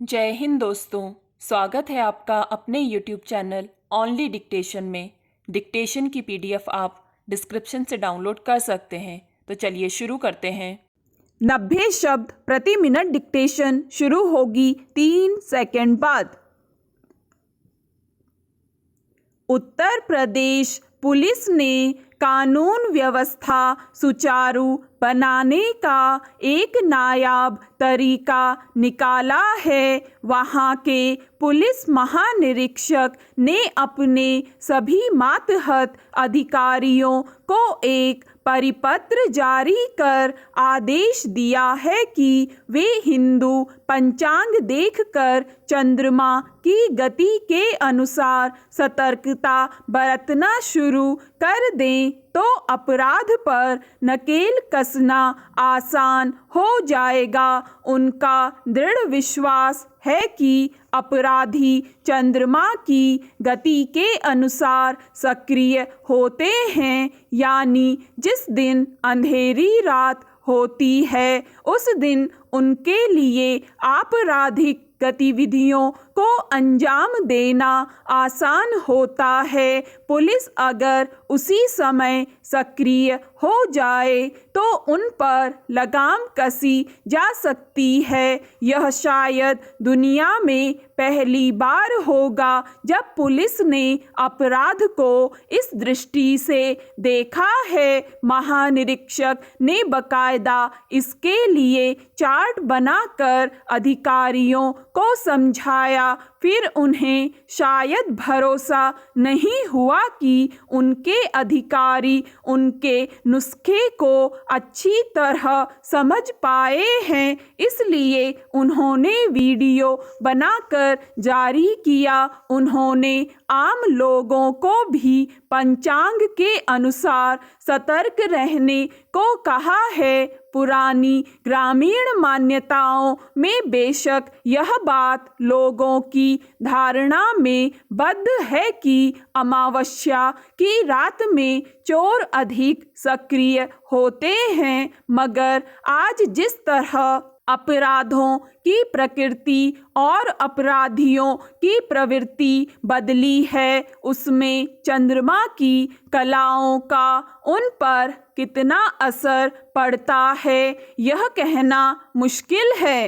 जय हिंद दोस्तों। स्वागत है आपका अपने YouTube चैनल ओनली डिक्टेशन में। डिक्टेशन की PDF आप डिस्क्रिप्शन से डाउनलोड कर सकते हैं। तो चलिए शुरू करते हैं। 90 शब्द प्रति मिनट डिक्टेशन शुरू होगी 3 सेकंड बाद। उत्तर प्रदेश पुलिस ने कानून व्यवस्था सुचारू बनाने का एक नायाब तरीका निकाला है। वहाँ के पुलिस महानिरीक्षक ने अपने सभी मातहत अधिकारियों को एक परिपत्र जारी कर आदेश दिया है कि वे हिंदू पंचांग देखकर चंद्रमा की गति के अनुसार सतर्कता बरतना शुरू कर दें तो अपराध पर नकेल कसना आसान हो जाएगा। उनका दृढ़ विश्वास है कि अपराधी चंद्रमा की गति के अनुसार सक्रिय होते हैं, यानी जिस दिन अंधेरी रात होती है उस दिन उनके लिए आपराधिक गतिविधियों को अंजाम देना आसान होता है। पुलिस अगर उसी समय सक्रिय हो जाए तो उन पर लगाम कसी जा सकती है। यह शायद दुनिया में पहली बार होगा जब पुलिस ने अपराध को इस दृष्टि से देखा है। महानिरीक्षक ने बकायदा इसके लिए चार्ट बनाकर अधिकारियों को समझाया। फिर उन्हें शायद भरोसा नहीं हुआ कि उनके अधिकारी उनके नुस्खे को अच्छी तरह समझ पाए हैं, इसलिए उन्होंने वीडियो बनाकर जारी किया। उन्होंने आम लोगों को भी पंचांग के अनुसार सतर्क रहने को कहा है। पुरानी ग्रामीण मान्यताओं में बेशक यह बात लोगों की धारणा में बद्ध है कि अमावस्या की रात में चोर अधिक सक्रिय होते हैं, मगर आज जिस तरह अपराधों की प्रकृति और अपराधियों की प्रवृत्ति बदली है, उसमें चंद्रमा की कलाओं का उन पर कितना असर पड़ता है यह कहना मुश्किल है।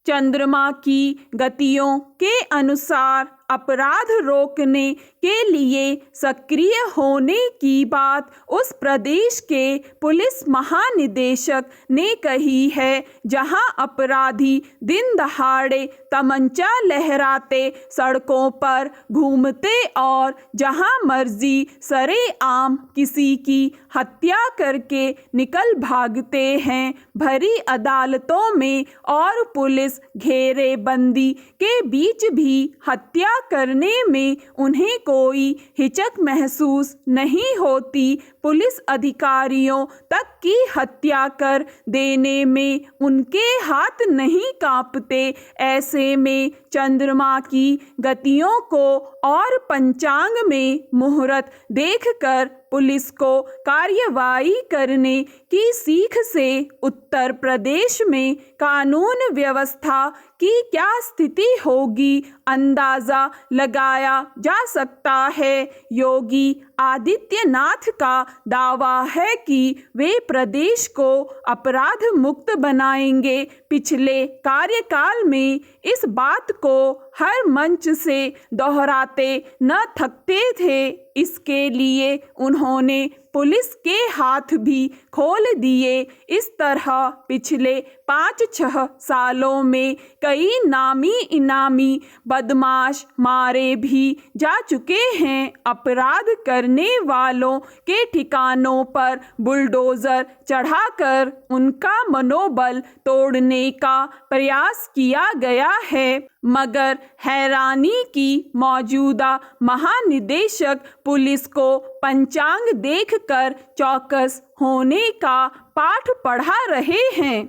चंद्रमा की गतियों के अनुसार अपराध रोकने के लिए सक्रिय होने की बात उस प्रदेश के पुलिस महानिदेशक ने कही है जहां अपराधी दिन दहाड़े तमंचा लहराते सड़कों पर घूमते और जहां मर्जी सरेआम किसी की हत्या करके निकल भागते हैं। भरी अदालतों में और पुलिस घेरेबंदी के बीच भी हत्या करने में उन्हें कोई हिचक महसूस नहीं होती। पुलिस अधिकारियों तक की हत्या कर देने में उनके हाथ नहीं कांपते। ऐसे में चंद्रमा की गतियों को और पंचांग में मुहूर्त देखकर पुलिस को कार्रवाई करने की सीख से उत्तर प्रदेश में कानून व्यवस्था की क्या स्थिति होगी अंदाजा लगाया जा सकता है। योगी आदित्यनाथ का दावा है कि वे प्रदेश को अपराध मुक्त बनाएंगे। पिछले कार्यकाल में इस बात को हर मंच से दोहराते न थकते थे। इसके लिए उन्होंने पुलिस के हाथ भी खोल दिए। इस तरह पिछले 5-6 सालों में कई नामी इनामी बदमाश मारे भी जा चुके हैं। अपराध करने वालों के ठिकानों पर बुलडोजर चढ़ाकर उनका मनोबल तोड़ने का प्रयास किया गया है, मगर हैरानी की मौजूदा महानिदेशक पुलिस को पंचांग देखकर चौकस होने का पाठ पढ़ा रहे हैं।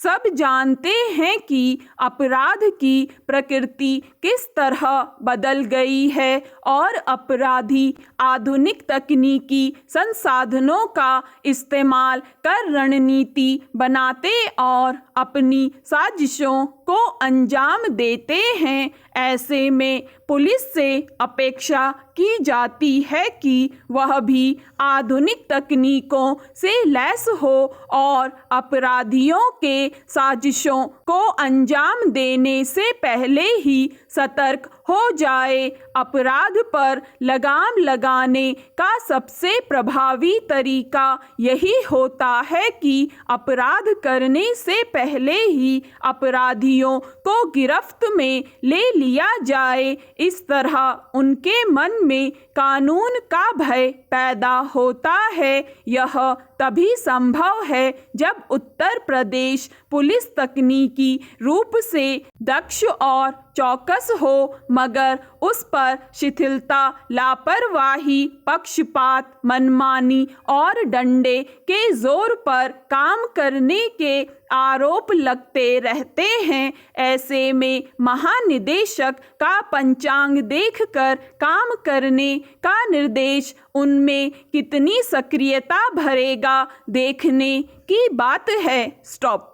सब जानते हैं कि अपराध की प्रकृति किस तरह बदल गई है और अपराधी आधुनिक तकनीकी संसाधनों का इस्तेमाल कर रणनीति बनाते और अपनी साजिशों को अंजाम देते हैं। ऐसे में पुलिस से अपेक्षा की जाती है कि वह भी आधुनिक तकनीकों से लैस हो और अपराधियों के साजिशों को अंजाम देने से पहले ही सतर्क हो जाए। अपराध पर लगाम लगाने का सबसे प्रभावी तरीका यही होता है कि अपराध करने से पहले ही अपराधियों को गिरफ्त में ले लिया जाए। इस तरह उनके मन में कानून का भय पैदा होता है। यह तभी संभव है जब उत्तर प्रदेश पुलिस तकनीकी रूप से दक्ष और चौकस हो, मगर उस पर शिथिलता, लापरवाही, पक्षपात, मनमानी और डंडे के जोर पर काम करने के आरोप लगते रहते हैं। ऐसे में महानिदेशक का पंचांग देखकर काम करने का निर्देश उनमें कितनी सक्रियता भरेगा देखने की बात है। स्टॉप।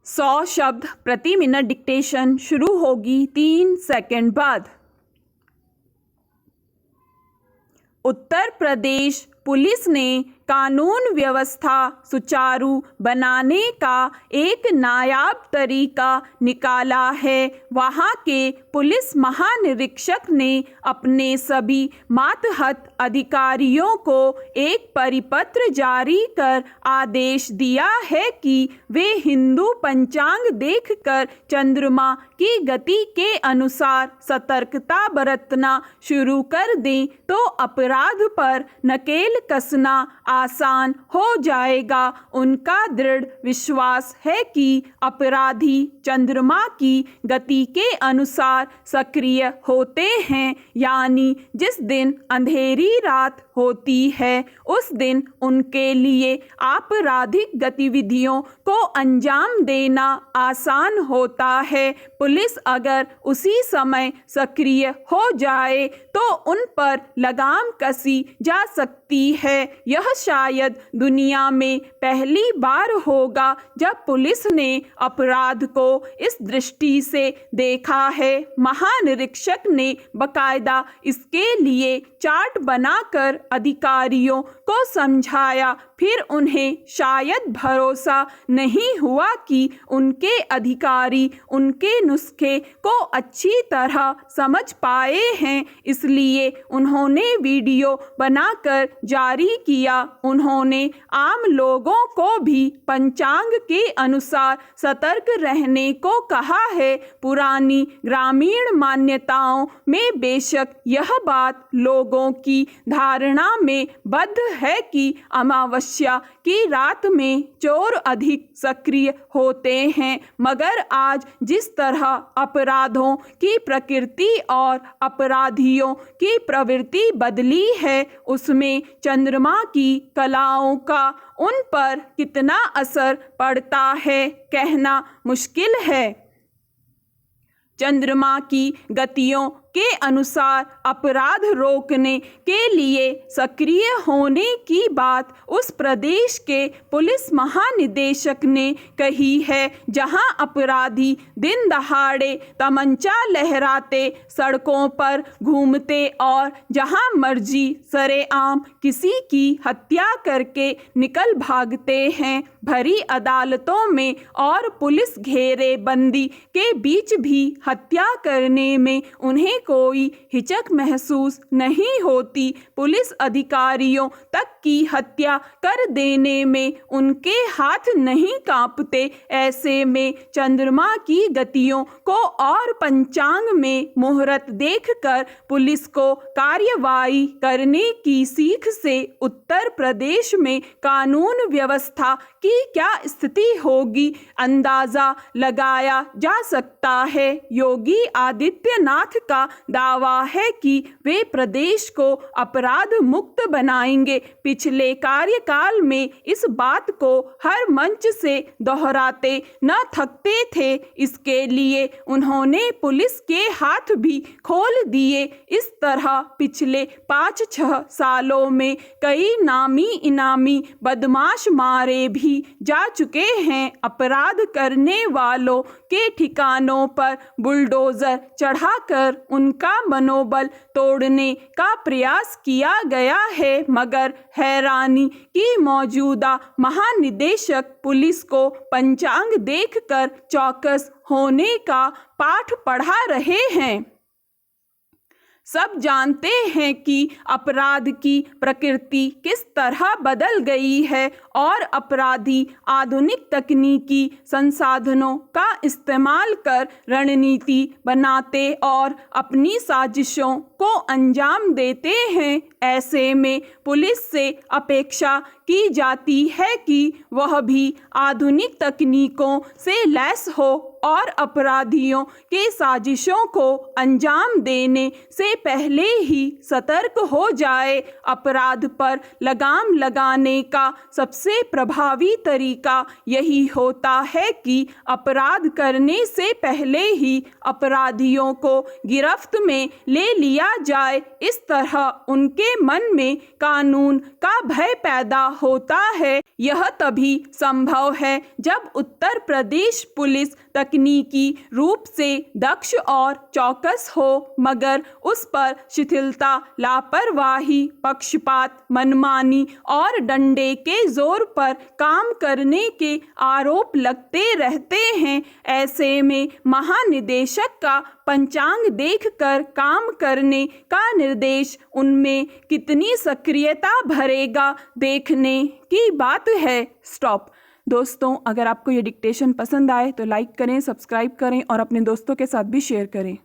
100 शब्द प्रति मिनट डिक्टेशन शुरू होगी 3 सेकंड बाद। उत्तर प्रदेश पुलिस ने कानून व्यवस्था सुचारू बनाने का एक नायाब तरीका निकाला है। वहाँ के पुलिस महानिरीक्षक ने अपने सभी मातहत अधिकारियों को एक परिपत्र जारी कर आदेश दिया है कि वे हिंदू पंचांग देखकर चंद्रमा की गति के अनुसार सतर्कता बरतना शुरू कर दें तो अपराध पर नकेल कसना आसान हो जाएगा। उनका दृढ़ विश्वास है कि अपराधी चंद्रमा की गति के अनुसार सक्रिय होते हैं, यानी जिस दिन अंधेरी रात होती है उस दिन उनके लिए आपराधिक गतिविधियों को अंजाम देना आसान होता है। पुलिस अगर उसी समय सक्रिय हो जाए तो उन पर लगाम कसी जा सकती है। यह शायद दुनिया में पहली बार होगा जब पुलिस ने अपराध को इस दृष्टि से देखा है। महानिरीक्षक ने बकायदा इसके लिए चार्ट बनाकर अधिकारियों को समझाया। फिर उन्हें शायद भरोसा नहीं हुआ कि उनके अधिकारी उनके नुस्खे को अच्छी तरह समझ पाए हैं, इसलिए उन्होंने वीडियो बनाकर जारी किया। उन्होंने आम लोगों को भी पंचांग के अनुसार सतर्क रहने को कहा है। पुरानी ग्रामीण मान्यताओं में बेशक यह बात लोगों की धारणा में बद्ध है कि अमावस्या की रात में चोर अधिक सक्रिय होते हैं, मगर आज जिस तरह अपराधों की प्रकृति और अपराधियों की प्रवृत्ति बदली है उसमें चंद्रमा की कलाओं का उन पर कितना असर पड़ता है कहना मुश्किल है। चंद्रमा की गतियों के अनुसार अपराध रोकने के लिए सक्रिय होने की बात उस प्रदेश के पुलिस महानिदेशक ने कही है जहां अपराधी दिन दहाड़े तमंचा लहराते सड़कों पर घूमते और जहां मर्जी सरेआम किसी की हत्या करके निकल भागते हैं। भरी अदालतों में और पुलिस घेरेबंदी के बीच भी हत्या करने में उन्हें कोई हिचक महसूस नहीं होती। पुलिस अधिकारियों तक की हत्या कर देने में उनके हाथ नहीं कांपते। ऐसे में चंद्रमा की गतियों को और पंचांग में मुहूर्त देखकर पुलिस को कार्यवाही करने की सीख से उत्तर प्रदेश में कानून व्यवस्था की की क्या स्थिति होगी अंदाजा लगाया जा सकता है। योगी आदित्यनाथ का दावा है कि वे प्रदेश को अपराध मुक्त बनाएंगे। पिछले कार्यकाल में इस बात को हर मंच से दोहराते न थकते थे। इसके लिए उन्होंने पुलिस के हाथ भी खोल दिए। इस तरह पिछले 5-6 सालों में कई नामी इनामी बदमाश मारे भी जा चुके हैं। अपराध करने वालों के ठिकानों पर बुलडोजर चढ़ाकर उनका मनोबल तोड़ने का प्रयास किया गया है। मगर हैरानी कि मौजूदा महानिदेशक पुलिस को पंचांग देखकर चौकस होने का पाठ पढ़ा रहे हैं। सब जानते हैं कि अपराध की प्रकृति किस तरह बदल गई है और अपराधी आधुनिक तकनीकी संसाधनों का इस्तेमाल कर रणनीति बनाते और अपनी साजिशों को अंजाम देते हैं। ऐसे में पुलिस से अपेक्षा की जाती है कि वह भी आधुनिक तकनीकों से लैस हो और अपराधियों के साजिशों को अंजाम देने से पहले ही सतर्क हो जाए। अपराध पर लगाम लगाने का सबसे प्रभावी तरीका यही होता है कि अपराध करने से पहले ही अपराधियों को गिरफ्त में ले लिया जाए। इस तरह उनके मन में कानून का भय पैदा होता है। यह तभी संभव है जब उत्तर प्रदेश पुलिस तकनीकी रूप से दक्ष और चौकस हो, मगर उस पर शिथिलता, लापरवाही, पक्षपात, मनमानी और डंडे के जोर पर काम करने के आरोप लगते रहते हैं। ऐसे में महानिदेशक का पंचांग देखकर काम करने का निर्देश उनमें कितनी सक्रियता भरेगा, देखने की बात है। स्टॉप। दोस्तों, अगर आपको ये डिक्टेशन पसंद आए तो लाइक करें, सब्सक्राइब करें और अपने दोस्तों के साथ भी शेयर करें।